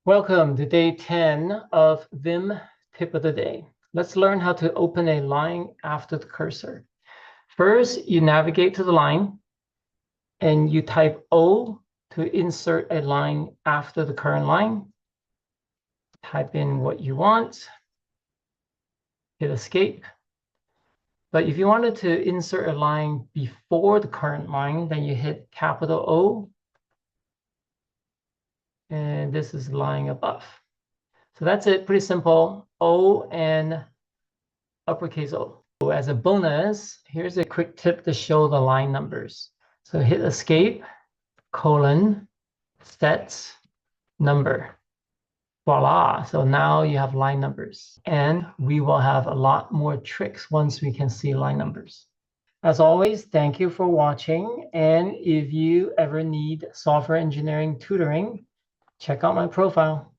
Welcome to day 10 of Vim Tip of the Day. Let's learn how to open a line after the cursor. First, you navigate to the line and you type O to insert a line after the current line. Type in what you want, hit escape. But if you wanted to insert a line before the current line, then you hit capital O. And this is the line above. So that's it, pretty simple. O and uppercase O. As a bonus, here's a quick tip to show the line numbers. So hit escape, colon, set, number. Voila, so now you have line numbers. And we will have a lot more tricks once we can see line numbers. As always, thank you for watching. And if you ever need software engineering tutoring, check out my profile.